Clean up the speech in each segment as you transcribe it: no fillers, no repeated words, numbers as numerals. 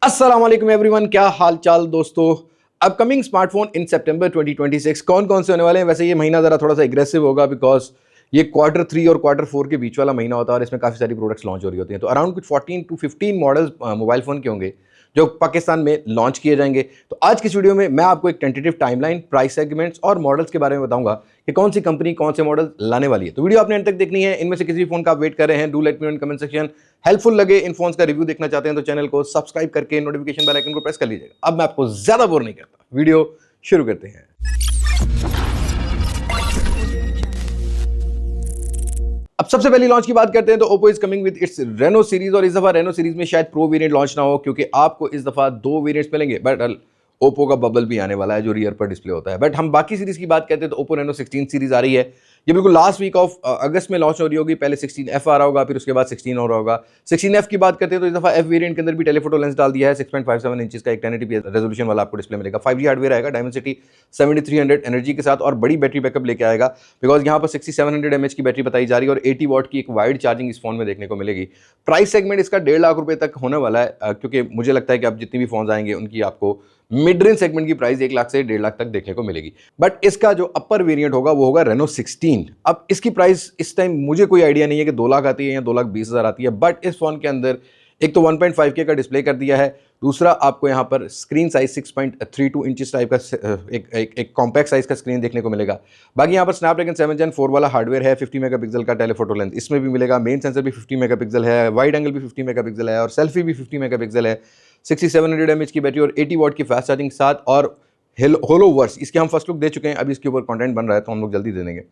अस्सलाम वालेकुम एवरीवन, क्या हाल चाल दोस्तों। अपकमिंग स्मार्टफोन इन सितंबर 2026 कौन कौन से होने वाले हैं। वैसे ये महीना ज़रा थोड़ा सा एग्रेसिव होगा बिकॉज ये क्वार्टर 3 और क्वार्टर 4 के बीच वाला महीना होता है और इसमें काफ़ी सारी प्रोडक्ट्स लॉन्च हो रही होती हैं। तो अराउंड कुछ 14 to 15 मॉडल्स मोबाइल फ़ोन के होंगे जो पाकिस्तान में लॉन्च किए जाएंगे। तो आज की इस वीडियो में मैं आपको एक टेंटेटिव टाइमलाइन, प्राइस सेगमेंट्स और मॉडल्स के बारे में बताऊंगा कि कौन सी कंपनी कौन से मॉडल लाने वाली है। तो वीडियो आपने अंत तक देखनी है। इनमें से किसी भी फोन का आप वेट कर रहे हैं, do let me know in comment section. Helpful लगे, इन फोन्स का रिव्यू देखना चाहते हैं तो चैनल को सब्सक्राइब करके नोटिफिकेशन बेल आइकन को प्रेस कर लीजिएगा। अब मैं आपको ज्यादा बोर नहीं करता, वीडियो शुरू करते हैं। अब सबसे पहली लॉन्च की बात करते हैं तो Oppo is coming with its Reno series. और इस दफा रेनो सीरीज में शायद प्रो वेरिएंट लॉन्च ना हो क्योंकि आपको इस दफा 2 वेरिएंट्स मिलेंगे। बट Oppo का बबल भी आने वाला है जो रियर पर डिस्प्ले होता है। बट हम बाकी सीरीज की बात करते हैं तो Oppo Reno 16 सीरीज आ रही है। ये बिल्कुल लास्ट वीक ऑफ अगस्त में लॉन्च हो रही होगी। पहले 16F आ रहा होगा, फिर उसके बाद 16 हो रहा होगा। 16F की बात करते हैं तो इस दफा F वेरिएंट के अंदर भी टेलीफोटो लेंस डाल दिया है। 6.57 इंचेस का एक 1080p रेजोल्यूशन वाला आपको डिस्प्ले मिलेगा। 5G हार्डवेयर आएगा, Dimensity 7300 एनर्जी के साथ और बड़ी बैटरी बैकअप लेके आएगा बिकॉज यहाँ पर 6700 mAh की बैटरी बताई जा रही है और 80 वॉट की एक वाइड चार्जिंग इस फोन में देखने को मिलेगी। प्राइस सेगमेंट इसका 1.5 लाख रुपए तक होने वाला है क्योंकि मुझे लगता है कि अब जितनी भी फोन आएंगे उनकी आपको मिड रेंज सेगमेंट की प्राइस 1 लाख से 1.5 लाख तक देखने को मिलेगी। बट इसका जो अपर वेरिएंट होगा वो होगा Reno 16। अब इसकी प्राइस इस टाइम मुझे कोई आइडिया नहीं है कि 2 लाख आती है या 2,20,000 आती है। बट इस फोन के अंदर एक तो 1.5K का डिस्प्ले कर दिया है, दूसरा आपको यहाँ पर स्क्रीन साइज 6.32 इंचेस टाइप का एक कॉम्पैक्ट साइज का स्क्रीन देखने को मिलेगा। बाकी यहाँ पर स्नैपड्रैगन 7 Gen 4 वाला हार्डवेयर है। 50 मेगापिक्सल का टेलीफोटो लेंस इसमें भी मिलेगा। मेन सेंसर भी 50 मेगापिक्सल है, वाइड एंगल भी 50 मेगापिक्सल है और सेल्फी भी 50 मेगापिक्सल है। 6700 mAh की बैटरी और 80 वॉट की फास्ट चार्जिंग के साथ और होलोवर्स इसके हम फर्स्ट लुक दे चुके हैं। अभी इसके ऊपर कंटेंट बन रहा है तो हम लोग जल्दी दे देंगे।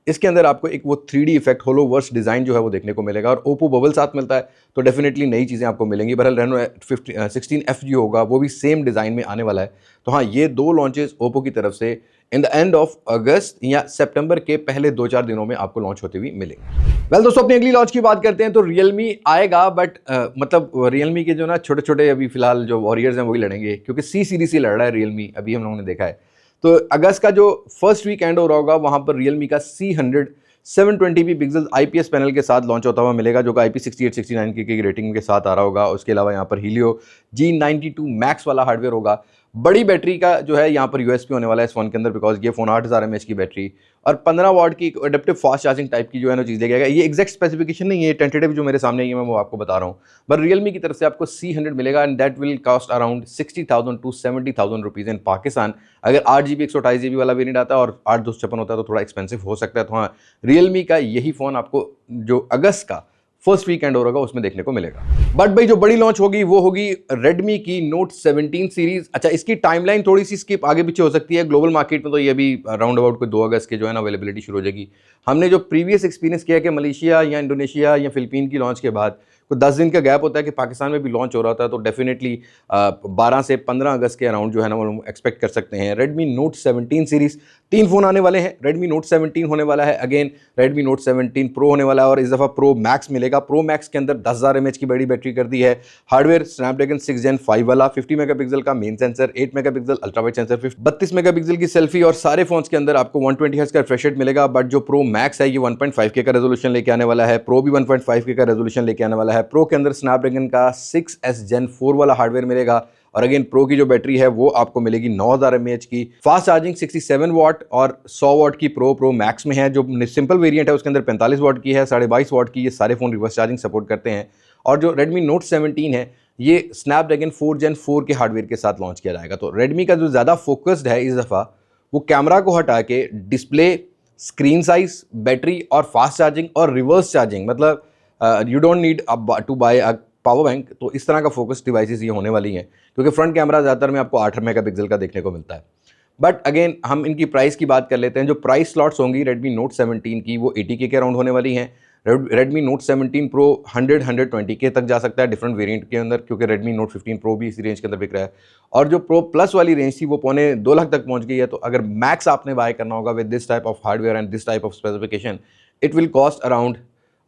इसके अंदर आपको एक वो 3D इफेक्ट होलोवर्स डिजाइन जो है वो देखने को मिलेगा और Oppo बबल साथ मिलता है तो डेफिनेटली नई चीज़ें आपको मिलेंगी। बहरहाल Reno 16F जो होगा वो भी सेम डिज़ाइन में आने वाला है। तो हाँ, ये 2 लॉन्चेस Oppo की तरफ से इन द एंड ऑफ अगस्त या सितंबर के पहले 2-4 दिनों में आपको लॉन्च होते हुए मिलेंगे। वेल दोस्तों, अपनी अगली लॉन्च की बात करते हैं तो Realme आएगा। बट मतलब Realme के जो ना छोटे छोटे अभी फिलहाल जो वॉरियर्स हैं वही लड़ेंगे क्योंकि C सीरीज से लड़ रहा है Realme, अभी हम लोगों ने देखा है। तो अगस्त का जो फर्स्ट वीक एंड हो रहा होगा वहां पर Realme का C100 720p pixel IPS panel के साथ लॉन्च होता हुआ मिलेगा जो कि IP68 69 की रेटिंग के साथ आ रहा होगा। उसके अलावा यहाँ पर Helio G92 Max वाला हार्डवेयर होगा। बड़ी बैटरी का जो है यहाँ पर USP होने वाला है इस फोन के अंदर बिकॉज ये फोन 8000 mAh की बैटरी और 15 वॉट की एडेप्टिव फास्ट चार्जिंग टाइप की जो है ना चीज़ लेके आएगा। ये एग्जैक्ट स्पेसिफिकेशन नहीं है, टेंटेटिव जो मेरे सामने है मैं वो आपको बता रहा हूँ। बट Realme की तरफ से आपको C100 मिलेगा and that will cost around 60,000 to 70,000 rupees in Pakistan. अगर 8GB 128GB वाला वेरिएंट आता है और 8/256 होता है तो थोड़ा एक्सपेंसिव हो सकता है। तो हाँ, Realme का यही फ़ोन आपको जो अगस्त का फर्स्ट वीकेंड होगा उसमें देखने को मिलेगा। बट भाई जो बड़ी लॉन्च होगी वो होगी Redmi की Note 17 सीरीज। अच्छा, इसकी टाइमलाइन थोड़ी सी स्किप आगे पीछे हो सकती है। ग्लोबल मार्केट में तो ये भी राउंड अबाउट कोई 2 अगस्त के जो है ना अवेलेबिलिटी शुरू हो जाएगी। हमने जो प्रीवियस एक्सपीरियंस किया कि मलेशिया या इंडोनेशिया या फिलिपीन की लॉन्च के बाद कोई 10 दिन का गैप होता है कि पाकिस्तान में भी लॉन्च हो रहा था। तो डेफिनेटली 12 से 15 अगस्त के अराउंड जो है ना वो एक्सपेक्ट कर सकते हैं। Redmi Note 17 सीरीज 3 फोन आने वाले हैं। Redmi Note 17 होने वाला है, अगेन Redmi Note 17 Pro होने वाला है और इस दफ़ा Pro Max मिलेगा। Pro Max के अंदर 10,000 mAh की बड़ी बैटरी कर दी है। हार्डवेयर स्नैपड्रैगन 6 Gen 5 वाला, 50 मेगापिक्सल का main sensor, 8 megapixel ultra wide sensor, 32 megapixel की सेल्फी और सारे फोन्स के अंदर आपको 120 हर्ट्ज का रिफ्रेश रेट मिलेगा। बट जो Pro Max है ये 1.5K का रेजोल्यूशन लेके आने वाला है। Pro भी 1.5K का रेजोल्यूशन लेके आने वाला है। Pro के अंदर स्नैपड्रैगन का 6S Gen 4 वाला हार्डवेयर मिलेगा और अगेन Pro की जो बैटरी है वो आपको मिलेगी 9000 mAh की। फास्ट चार्जिंग 67 वॉट और 100 वॉट की Pro Max में है। जो सिंपल वेरिएंट है उसके अंदर 45 वॉट की है, 22.5 वॉट की। ये सारे फोन रिवर्स चार्जिंग सपोर्ट करते हैं। और जो Redmi Note 17 है ये स्नैपड्रैगन 4 Gen 4 के हार्डवेयर के साथ लॉन्च किया जाएगा। तो Redmi का जो ज़्यादा फोकस्ड है इस दफ़ा वो कैमरा को हटा के डिस्प्ले, स्क्रीन साइज, बैटरी और फास्ट चार्जिंग और रिवर्स चार्जिंग, मतलब you don't need to buy a power bank. तो इस तरह का फोकस डिवाइसेस ये होने वाली हैं क्योंकि फ्रंट कैमरा ज़्यादातर में आपको 8 मेगापिक्सल का देखने को मिलता है। बट अगेन हम इनकी प्राइस की बात कर लेते हैं। जो प्राइस स्लॉट्स होंगी Redmi Note 17 की वो 80K के अराउंड होने वाली हैं। Redmi Note 17 Pro 120K तक जा सकता है डिफरेंट वेरिएंट के अंदर क्योंकि Redmi Note 15 Pro भी इसी रेंज के अंदर बिक रहा है। और जो Pro Plus वाली रेंज थी वो 1.25 लाख तक पहुंच गई है। तो अगर मैक्स आपने बाय करना होगा with this type of hardware and this type of specification it will cost around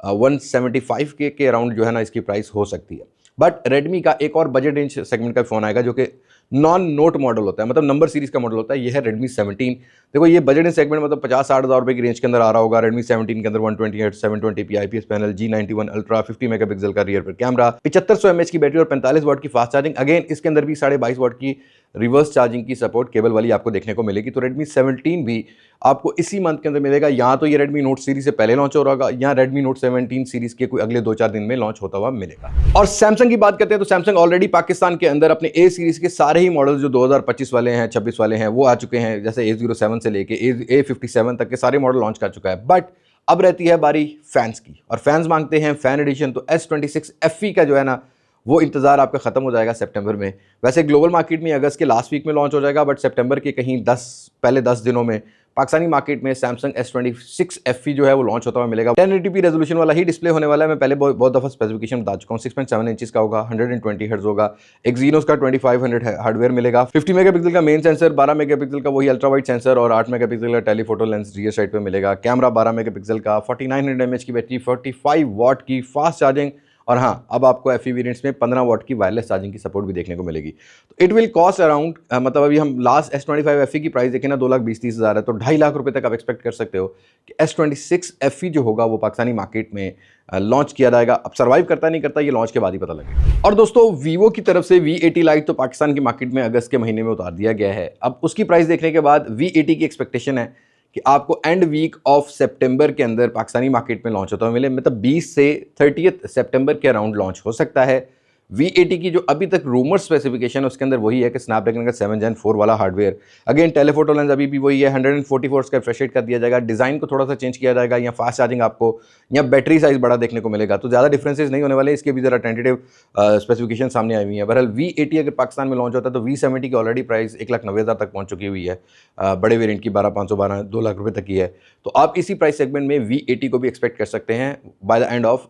175K के अराउंड जो है ना इसकी प्राइस हो सकती है। बट Redmi का एक और बजट रेंज सेगमेंट का फ़ोन आएगा जो कि नॉन नोट मॉडल होता है, मतलब नंबर सीरीज का मॉडल होता है। ये है Redmi 17। देखो ये बजट सेगमेंट मतलब 50-60 हज़ार रुपये की रेंज के अंदर आ रहा होगा। Redmi 17 के अंदर 120Hz 720p IPS panel, G91 ultra, 50 megapixel का रियर पर कैमरा, 7500 mAh की बैटरी और 45 वाट की फास्ट चार्जिंग। अगेन इसके अंदर भी 22.5 वाट की रिवर्स चार्जिंग की सपोर्ट केबल वाली आपको देखने को मिलेगी। तो Redmi 17 भी आपको इसी मंथ के अंदर मिलेगा। यहाँ तो ये Redmi Note सीरीज से पहले लॉन्च हो रहा होगा, यहाँ Redmi Note 17 सीरीज के कोई अगले 2-4 दिन में लॉन्च होता हुआ मिलेगा। और सैमसंग की बात करते हैं तो सैमसंग ऑलरेडी पाकिस्तान के अंदर अपने ए सीरीज के सारे ही मॉडल्स जो 2025 वाले हैं, 26 वाले हैं, वो आ चुके हैं। जैसे A07 से लेके A57 तक के सारे मॉडल लॉन्च कर चुका है। बट अब रहती है बारी फैंस की, और फैंस मांगते हैं फैन एडिशन। तो S26 FE का जो है ना, वो इंतजार आपका खत्म हो जाएगा सितंबर में। वैसे ग्लोबल मार्केट में अगस्त के लास्ट वीक में लॉन्च हो जाएगा, बट सितंबर के कहीं पहले 10 दिनों में पाकिस्तानी मार्केट में सैमसंग S26 FE जो है वो लॉन्च होता हुआ मिलेगा। 1080p रेजोल्यूशन वाला ही डिस्प्ले होने वाला है। मैं पहले बहुत दफ़ा स्पेसिफिकेशन बता चुका हूँ। 6.7 इंचेस का होगा, 120 हर्ट्ज होगा, एक्जीनोस का 2500 हार्डवेयर मिलेगा, 50 मेगापिक्सल का मेन सेंसर, 12 मेगापिक्सल का वही अल्ट्रा वाइड सेंसर और 8 मेगापिक्सल का टेलीफोटो लेंस रियर साइड पे मिलेगा। कैमरा 12 मेगापिक्सल का, 4900 mAh की बैटरी, 45 वाट की फास्ट चार्जिंग, और हाँ अब आपको FE वेरिएंट्स में 15 वाट की वायरलेस चार्जिंग की सपोर्ट भी देखने को मिलेगी। तो इट विल कॉस्ट अराउंड, मतलब अभी हम लास्ट S25 FE की प्राइस देखें ना 2,20,30 हज़ार है, तो 2.5 लाख रुपए तक आप एक्सपेक्ट कर सकते हो कि S26 FE जो होगा वो पाकिस्तानी मार्केट में लॉन्च किया जाएगा। अब सर्वाइव करता नहीं करता ये लॉन्च के बाद ही पता लगेगा। और दोस्तों वीवो की तरफ से V80 Lite तो पाकिस्तान की मार्केट में अगस्त के महीने में उतार दिया गया है। अब उसकी प्राइस देखने के बाद V80 की एक्सपेक्टेशन है कि आपको एंड वीक ऑफ सितंबर के अंदर पाकिस्तानी मार्केट में लॉन्च होता हुआ मिले, मतलब 20 से 30 सितंबर के अराउंड लॉन्च हो सकता है। V80 की जो अभी तक रूमर स्पेसिफिकेशन है उसके अंदर वही है कि स्नैपड्रैगन का 7 Gen 4 वाला हार्डवेयर, अगेन टेलीफोटो लेंस अभी भी वही है, 144 का रिफ्रेश रेट कर दिया जाएगा, डिज़ाइन को थोड़ा सा चेंज किया जाएगा, या फास्ट चार्जिंग आपको या बैटरी साइज बड़ा देखने को मिलेगा। तो ज़्यादा डिफरेंसेस नहीं होने वाले, इसके भी जरा टेंटेटिव स्पेसिफिकेशन सामने आई हुई है। बहरहाल V80 अगर पाकिस्तान में लॉन्च होता है तो V70 की ऑलरेडी प्राइस 1,90,000 तक पहुँच चुकी हुई है, बड़े वेरियंट की 12,512 2 लाख रुपये तक की है। तो आप इसी प्राइस सेगमेंट में V80 को भी एक्सपेक्ट कर सकते हैं by the end of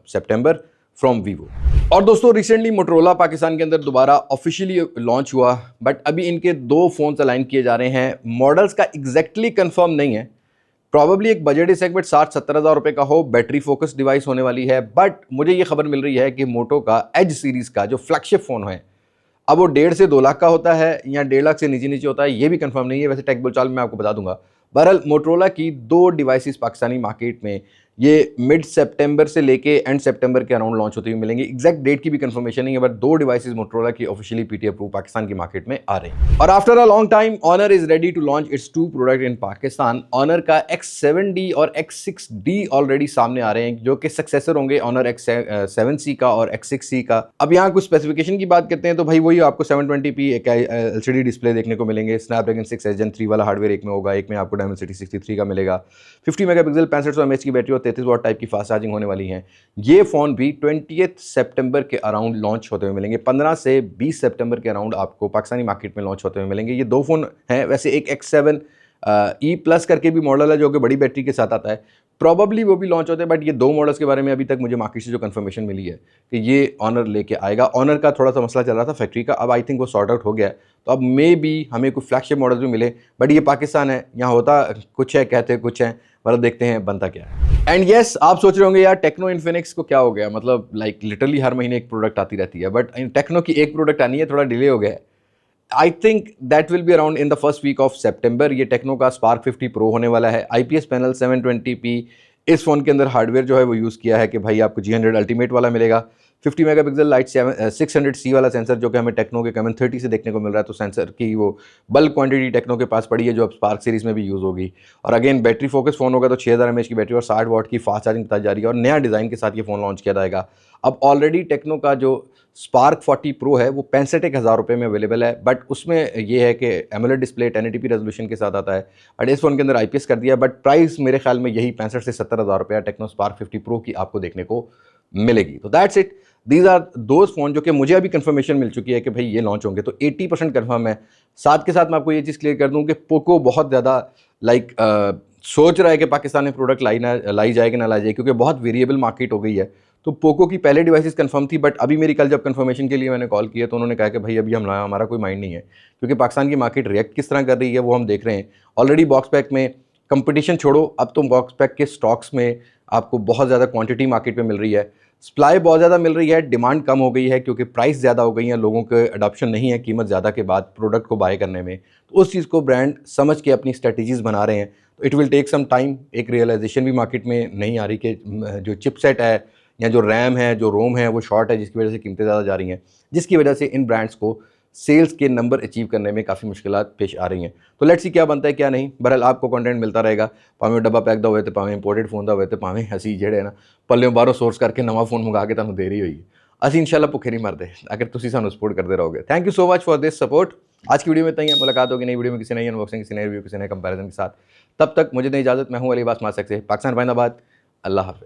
September from Vivo. और दोस्तों रिसेंटली मोटरोला पाकिस्तान के अंदर दोबारा ऑफिशियली लॉन्च हुआ, बट अभी इनके 2 फोन्स अलाइन किए जा रहे हैं। मॉडल्स का एग्जैक्टली कंफर्म नहीं है, प्रॉबेबली एक बजट सेगमेंट 60-70 हज़ार रुपये का हो, बैटरी फोकस डिवाइस होने वाली है। बट मुझे ये खबर मिल रही है कि मोटो का एज सीरीज़ का जो फ्लैगशिप फ़ोन है, अब वो 1.5 से 2 लाख का होता है या 1.5 लाख से नीचे नीचे होता है, ये भी कंफर्म नहीं है। वैसे टेक बोलचाल में मैं आपको बता दूंगा। बहरहाल मोटरोला की 2 डिवाइसेस पाकिस्तानी मार्केट में ये मिड सितंबर से लेके एंड सितंबर के अराउंड लॉन्च होते हुए मिलेंगे। एग्जैक्ट डेट की भी कंफर्मेशन नहीं है, बट 2 डिवाइसेस मोटरोला की ऑफिशियली पीटी अप्रूव पाकिस्तान की मार्केट में आ रहे हैं। और after a long time Honor is ready to launch its 2 product in Pakistan. Honor का X7D और X6D ऑलरेडी सामने आ रहे हैं, जो कि सक्सेसर होंगे ऑनर X7C का और X6C का। अब यहाँ कुछ स्पेसिफिकेशन की बात करते हैं तो भाई वही आपको 720p एक LCD डिस्प्ले देखने को मिलेंगे। स्नैपड्रैगन 6 Gen 3 वाला हार्डवेयर एक में होगा, एक में आपको Dimensity 63 का मिलेगा, 50 मेगापिक्सल 6500 mAh की बैटरी और 33 वाट टाइप की फास्ट चार्जिंग होने वाली है। ये फ़ोन भी 20 सितंबर के अराउंड लॉन्च होते हुए मिलेंगे। 15 से 20 सितंबर के अराउंड आपको पाकिस्तानी मार्केट में लॉन्च होते हुए मिलेंगे। ये 2 फ़ोन हैं। वैसे एक X7 E+ करके भी मॉडल है जो कि बड़ी बैटरी के साथ आता है, प्रॉबली वो भी लॉन्च होते हैं। बट ये 2 मॉडल्स के बारे में अभी तक मुझे मार्केट से जो कंफर्मेशन मिली है कि ये ऑनर लेके आएगा। ऑनर का थोड़ा सा मसला चल रहा था फैक्ट्री का, अब आई थिंक वो सॉर्ट आउट हो गया है। तो अब मे बी हमें कुछ फ्लैगशिप मॉडल्स भी मिले, बट ये पाकिस्तान है, यहाँ होता कुछ है कहते कुछ है, मतलब देखते हैं बनता क्या है। एंड येस आप सोच रहे होंगे यार टेक्नो इन्फिनिक्स को क्या हो गया, मतलब लाइक लिटरली हर महीने एक प्रोडक्ट आती रहती है, बट टेक्नो की एक प्रोडक्ट आनी है, थोड़ा डिले हो गया है। I think that will be around in the first week of सितंबर। ये टेक्नो का स्पार्क 50 प्रो होने वाला है। IPS पैनल 720p इस फ़ोन के अंदर हार्डवेयर जो है वो यूज़ किया है कि भाई आपको G100 अल्टीमेट वाला मिलेगा। 50 मेगापिक्सल लाइट 600C वाला सेंसर जो कि हमें टेक्नो के Camon 30 से देखने को मिल रहा है। तो सेंसर की वो बल्क क्वांटिटी टेक्नो के पास पड़ी है जो अब स्पार्क सीरीज़ में भी यूज़ होगी। और अगेन बैटरी फोकस फ़ोन होगा तो 6000 mAh की बैटरी और 60 वाट की फास्ट चार्जिंग बताई जा रही है, और नया डिज़ाइन के साथ ये फ़ोन लॉन्च किया जाएगा। अब ऑलरेडी टेक्नो का जो स्पार्क 40 प्रो है वो 65,000 रुपये में अवेलेबल है, बट उसमें ये है कि एमोलेड डिस्प्ले 1080p रेजोल्यूशन के साथ आता है। बट इस फ़ोन के अंदर IPS कर दिया, बट प्राइस मेरे ख्याल में यही 65 से 70 हज़ार रुपया टेक्नो स्पार्क 50 प्रो की आपको देखने को मिलेगी। तो that's it, these are those phone जो कि मुझे अभी कंफर्मेशन मिल चुकी है कि भाई ये लॉन्च होंगे, तो 80% कंफर्म है। साथ के साथ मैं आपको ये चीज़ क्लियर कर दूँ कि पोको बहुत ज़्यादा सोच रहा है कि पाकिस्तान में प्रोडक्ट लाई जाए कि ना लाई जाए, क्योंकि बहुत वेरिएबल मार्केट हो गई है। तो पोको की पहले डिवाइसेस कंफर्म थी, बट अभी मेरी कल जब कंफर्मेशन के लिए मैंने कॉल किया तो उन्होंने कहा कि भाई अभी हमारा कोई माइंड नहीं है, क्योंकि पाकिस्तान की मार्केट रिएक्ट किस तरह कर रही है वो हम देख रहे हैं। ऑलरेडी बॉक्स पैक में कंपटीशन छोड़ो, अब तो बॉक्स पैक के स्टॉक्स में आपको बहुत ज़्यादा क्वांटिटी मार्केट में मिल रही है। सप्लाई बहुत ज़्यादा मिल रही है, डिमांड कम हो गई है क्योंकि प्राइस ज़्यादा हो गई है, लोगों के अडॉप्शन नहीं है कीमत ज़्यादा के बाद प्रोडक्ट को बाय करने में। तो उस चीज़ को ब्रांड समझ के अपनी स्ट्रेटजीज़ बना रहे हैं। तो it will take some time, एक रियलाइजेशन भी मार्केट में नहीं आ रही कि जो चिपसेट है या जो रैम है, जो रोम है, वो शॉर्ट है, जिसकी वजह से कीमतें ज़्यादा जा रही हैं, जिसकी वजह से इन ब्रांड्स को सेल्स के नंबर अचीव करने में काफ़ी मुश्किलात पेश आ रही हैं। तो लेट्स सी क्या बनता है क्या नहीं। बहरहाल आपको कंटेंट मिलता रहेगा, भावें डब्बा पैक होए तो भावें इंपोर्टेड फोन होए तो भावें असी जेडे ना पल्ले बाहरों सोर्स करके नवा फोन मंगा के तुहानूं दे रही होई। ਅਸੀਂ इंशाल्लाह भुखे नहीं मरते अगर तुसी सानू सपोर्ट करते रहोगे। Thank you so much for this support. आज की वीडियो में इतना ही है, मुलाकात होगी नई वीडियो में किसी नई अनबॉक्सिंग, किसी नए रिव्यू, किसी नए कंपैरिजन के साथ। तब तक मुझे दें इजाज़त। मैं हूं अली अब्बास मासक से, पाकिस्तान जिंदाबाद। अल्लाह हाफ़िज़।